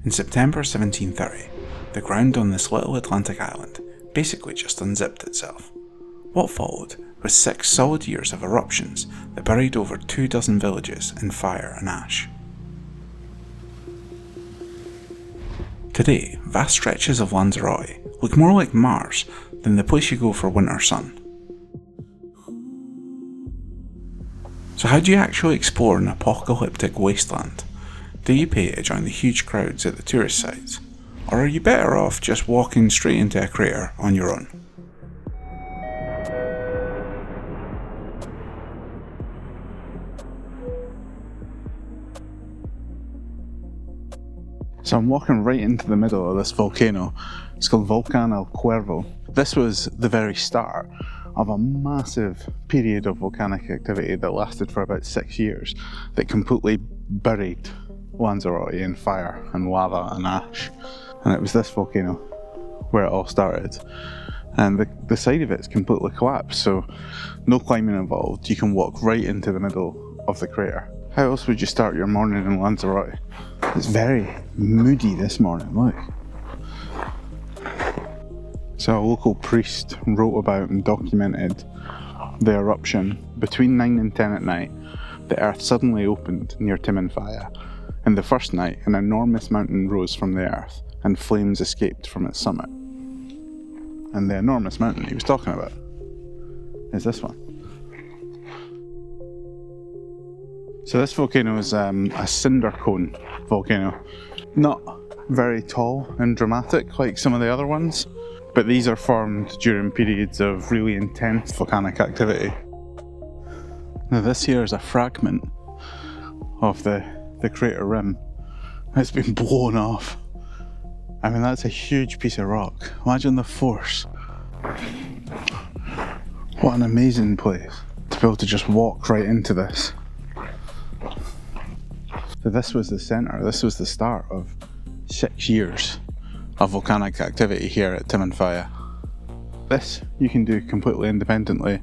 In September 1730, the ground on this little Atlantic island basically just unzipped itself. What followed was 6 solid years of eruptions that buried over 24 villages in fire and ash. Today, vast stretches of Lanzarote look more like Mars than the place you go for winter sun. So how do you actually explore an apocalyptic wasteland? Do you pay to join the huge crowds at the tourist sites? Or are you better off just walking straight into a crater on your own? So I'm walking right into the middle of this volcano. It's called Volcan del Cuervo. This was the very start of a massive period of volcanic activity that lasted for about 6 years, that completely buried Lanzarote in fire and lava and ash. And it was this volcano where it all started. And the side of it's completely collapsed, so no climbing involved. You can walk right into the middle of the crater. How else would you start your morning in Lanzarote? It's very moody this morning, look. So a local priest wrote about and documented the eruption. Between 9 and 10 at night, the earth suddenly opened near Timanfaya. And the first night, an enormous mountain rose from the earth and flames escaped from its summit. And the enormous mountain he was talking about is this one. So this volcano is a cinder cone volcano. Not very tall and dramatic like some of the other ones, but these are formed during periods of really intense volcanic activity. Now this here is a fragment of the crater rim. It's been blown off. I mean, that's a huge piece of rock. Imagine the force. What an amazing place to be able to just walk right into this. So this was the centre, this was the start of 6 years of volcanic activity here at Timanfaya. This you can do completely independently,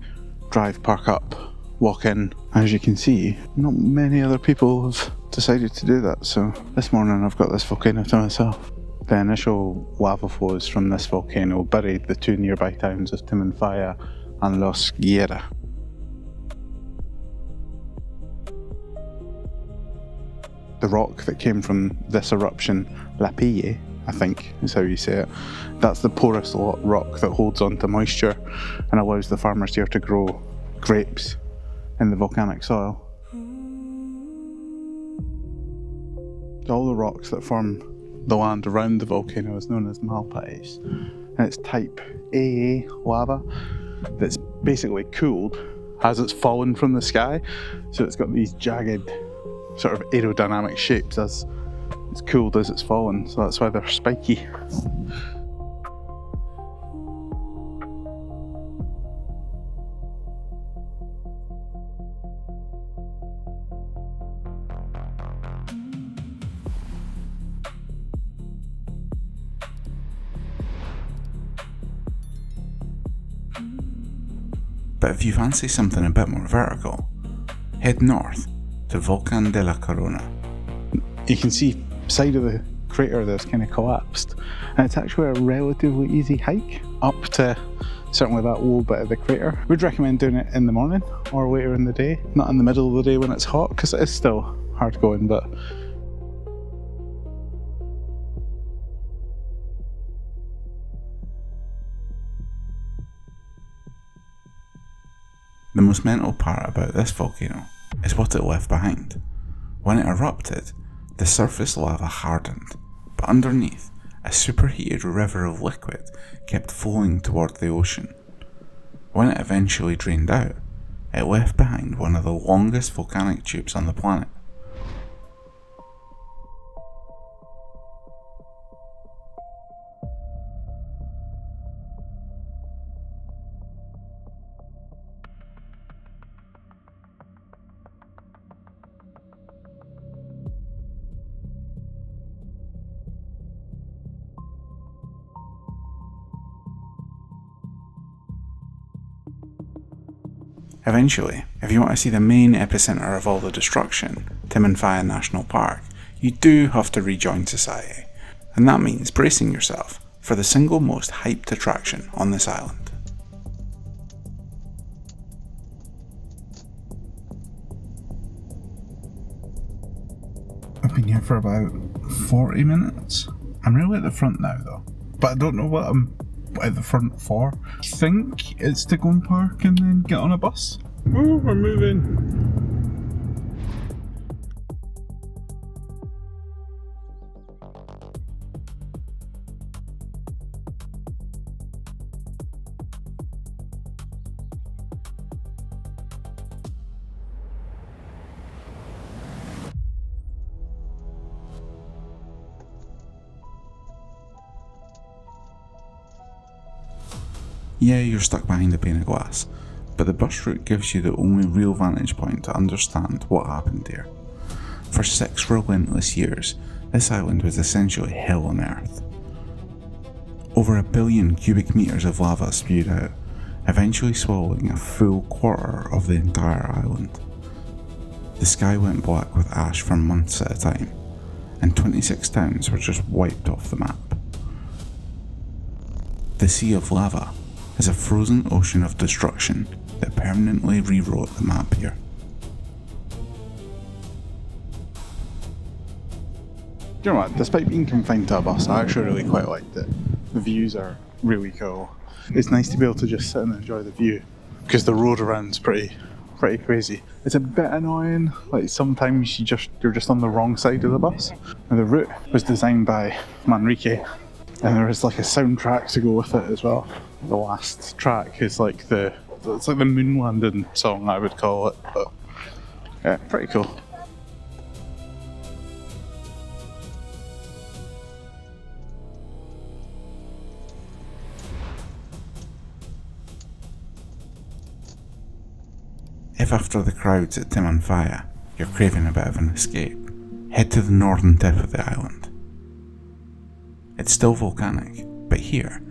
drive, park up, walk in. As you can see, not many other people have decided to do that, so this morning I've got this volcano to myself. The initial lava flows from this volcano buried the 2 nearby towns of Timanfaya and Los Geria. The rock that came from this eruption, lapille, I think is how you say it, that's the porous rock that holds onto moisture and allows the farmers here to grow grapes in the volcanic soil. All the rocks that form the land around the volcano is known as malpais, and it's type AA lava that's basically cooled as it's fallen from the sky, so it's got these jagged sort of aerodynamic shapes as it's cooled as it's fallen, so that's why they're spiky. But if you fancy something a bit more vertical, head north to Volcan de La Corona. You can see side of the crater that's kind of collapsed, and it's actually a relatively easy hike up to certainly that low bit of the crater. We'd recommend doing it in the morning or later in the day, not in the middle of the day when it's hot, because it is still hard going, but the most mental part about this volcano is what it left behind. When it erupted, the surface lava hardened, but underneath, a superheated river of liquid kept flowing toward the ocean. When it eventually drained out, it left behind one of the longest volcanic tubes on the planet. Eventually, if you want to see the main epicenter of all the destruction, Timanfaya National Park, you do have to rejoin society and that means bracing yourself for the single most hyped attraction on this island. I've been here for about 40 minutes. I'm really at the front now though, but I don't know what I'm at the front for. I think it's to go and park and then get on a bus. Oh, we're moving. Yeah, you're stuck behind a pane of glass, but the bus route gives you the only real vantage point to understand what happened here. For 6 relentless years, this island was essentially hell on earth. Over 1 billion cubic meters of lava spewed out, eventually swallowing a full quarter of the entire island. The sky went black with ash for months at a time, and 26 towns were just wiped off the map. The Sea of Lava is a frozen ocean of destruction that permanently rewrote the map here. Do you know what, despite being confined to a bus, I actually really quite liked it. The views are really cool. It's nice to be able to just sit and enjoy the view, because the road around's pretty crazy. It's a bit annoying, like sometimes you're just on the wrong side of the bus. And the route was designed by Manrique, and there is like a soundtrack to go with it as well. The last track is like it's like the moon landing song, I would call it, but yeah, pretty cool. If after the crowds at Timanfaya, you're craving a bit of an escape, head to the northern tip of the island. It's still volcanic, but here,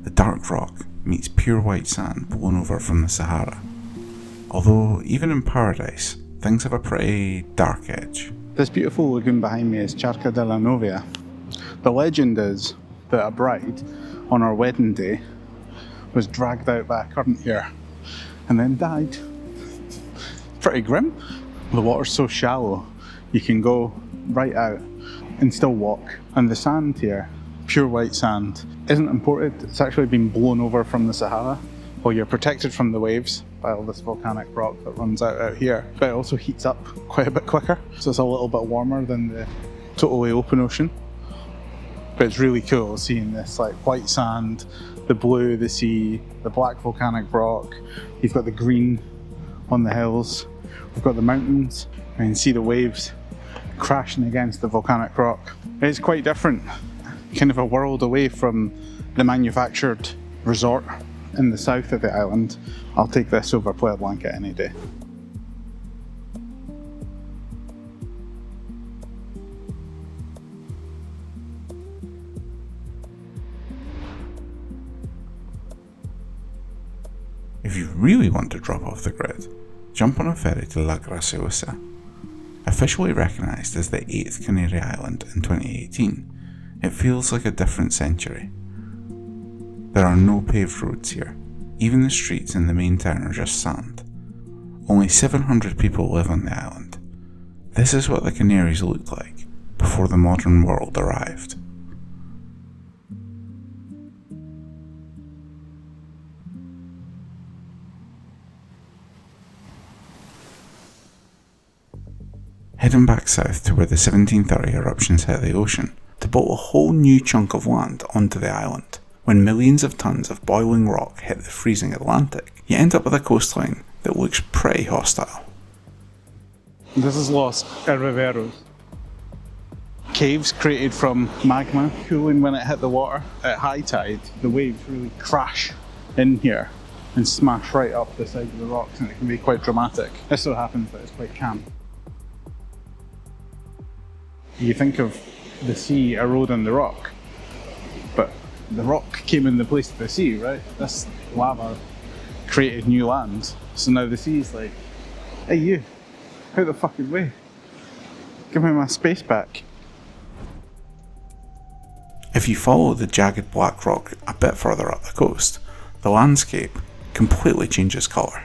the dark rock meets pure white sand blown over from the Sahara. Although, even in paradise, things have a pretty dark edge. This beautiful lagoon behind me is Charca de la Novia. The legend is that a bride, on her wedding day, was dragged out by a current here, and then died. Pretty grim. The water's so shallow, you can go right out and still walk. And the sand here, pure white sand, isn't imported. It's actually been blown over from the Sahara. Well, you're protected from the waves by all this volcanic rock that runs out here, but it also heats up quite a bit quicker, so it's a little bit warmer than the totally open ocean. But it's really cool seeing this like white sand, the blue, the sea, the black volcanic rock. You've got the green on the hills. We've got the mountains, and you can see the waves crashing against the volcanic rock. It's quite different, kind of a world away from the manufactured resort in the south of the island. I'll take this over Playa Blanca any day. If you really want to drop off the grid, jump on a ferry to La Graciosa. Officially recognised as the 8th Canary Island in 2018, it feels like a different century. There are no paved roads here. Even the streets in the main town are just sand. Only 700 people live on the island. This is what the Canaries looked like before the modern world arrived. Heading back south to where the 1730 eruptions hit the ocean to bolt a whole new chunk of land onto the island. When millions of tons of boiling rock hit the freezing Atlantic, you end up with a coastline that looks pretty hostile. This is Los Hervideros. Caves created from magma cooling when it hit the water. At high tide, the waves really crash in here and smash right up the side of the rocks, and it can be quite dramatic. This so happens that it's quite calm. You think of the sea eroding the rock, but the rock came in the place of the sea, right? This lava created new land. So now the sea's like, hey you, out the fucking way. Give me my space back. If you follow the jagged black rock a bit further up the coast, the landscape completely changes colour.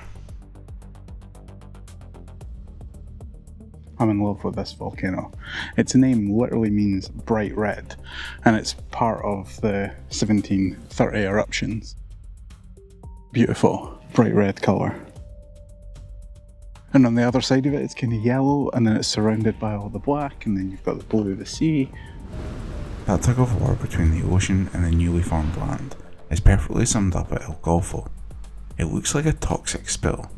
I'm in love with this volcano. Its name literally means bright red, and it's part of the 1730 eruptions. Beautiful, bright red colour. And on the other side of it, it's kind of yellow, and then it's surrounded by all the black, and then you've got the blue of the sea. That tug of war between the ocean and the newly formed land is perfectly summed up at El Golfo. It looks like a toxic spill,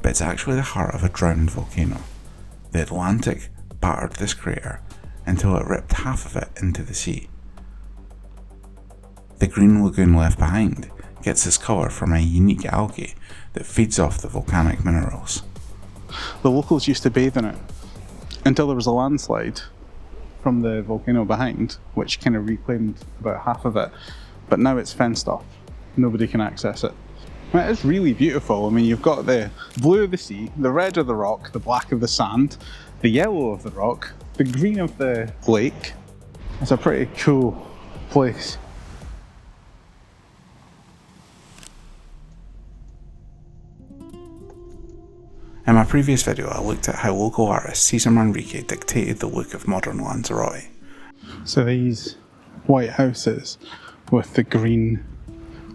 but it's actually the heart of a drowned volcano. The Atlantic battered this crater until it ripped half of it into the sea. The green lagoon left behind gets its colour from a unique algae that feeds off the volcanic minerals. The locals used to bathe in it until there was a landslide from the volcano behind, which kind of reclaimed about half of it, but now it's fenced off. Nobody can access it. It is really beautiful. I mean, you've got the blue of the sea, the red of the rock, the black of the sand, the yellow of the rock, the green of the lake. It's a pretty cool place. In my previous video, I looked at how local artist Cesar Manrique dictated the look of modern Lanzarote. So these white houses with the green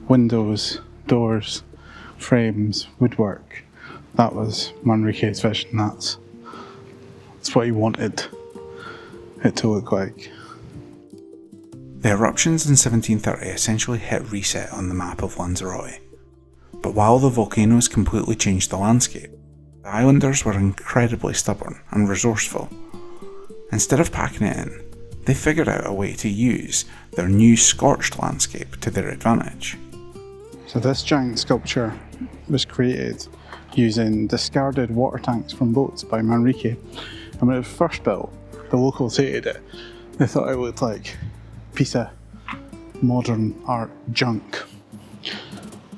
windows, doors, frames, woodwork, that was Manrique's vision. That's what he wanted it to look like. The eruptions in 1730 essentially hit reset on the map of Lanzarote. But while the volcanoes completely changed the landscape, the islanders were incredibly stubborn and resourceful. Instead of packing it in, they figured out a way to use their new scorched landscape to their advantage. So this giant sculpture was created using discarded water tanks from boats by Manrique. And when it was first built, the locals hated it. They thought it looked like a piece of modern art junk.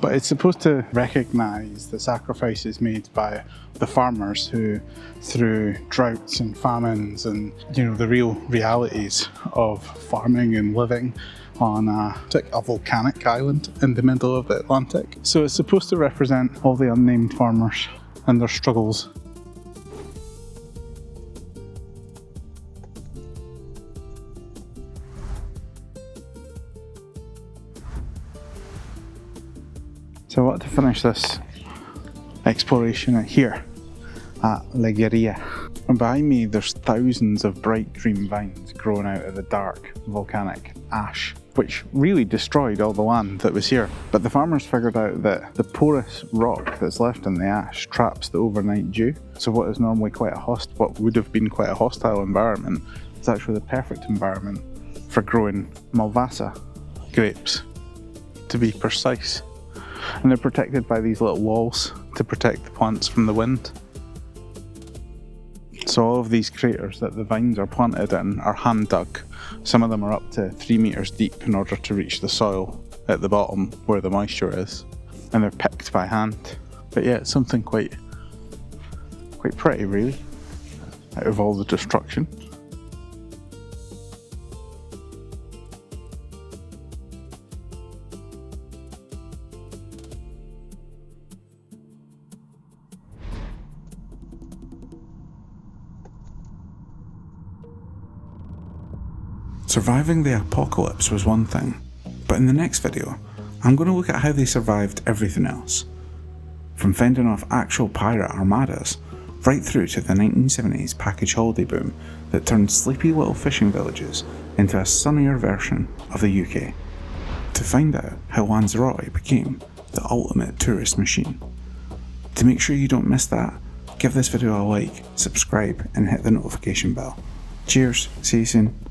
But it's supposed to recognise the sacrifices made by the farmers who, through droughts and famines and the real realities of farming and living on a volcanic island in the middle of the Atlantic. So it's supposed to represent all the unnamed farmers and their struggles. So I want to finish this exploration here at Geria. And behind me there's thousands of bright green vines growing out of the dark volcanic ash, which really destroyed all the land that was here. But the farmers figured out that the porous rock that's left in the ash traps the overnight dew. So what is normally what would have been quite a hostile environment is actually the perfect environment for growing Malvasa grapes, to be precise. And they're protected by these little walls to protect the plants from the wind. So all of these craters that the vines are planted in are hand dug. Some of them are up to 3 meters deep in order to reach the soil at the bottom where the moisture is. And they're picked by hand. But yeah, it's something quite pretty really, out of all the destruction. Surviving the apocalypse was one thing, but in the next video, I'm going to look at how they survived everything else. From fending off actual pirate armadas, right through to the 1970s package holiday boom that turned sleepy little fishing villages into a sunnier version of the UK. To find out how Lanzarote became the ultimate tourist machine. To make sure you don't miss that, give this video a like, subscribe and hit the notification bell. Cheers, see you soon.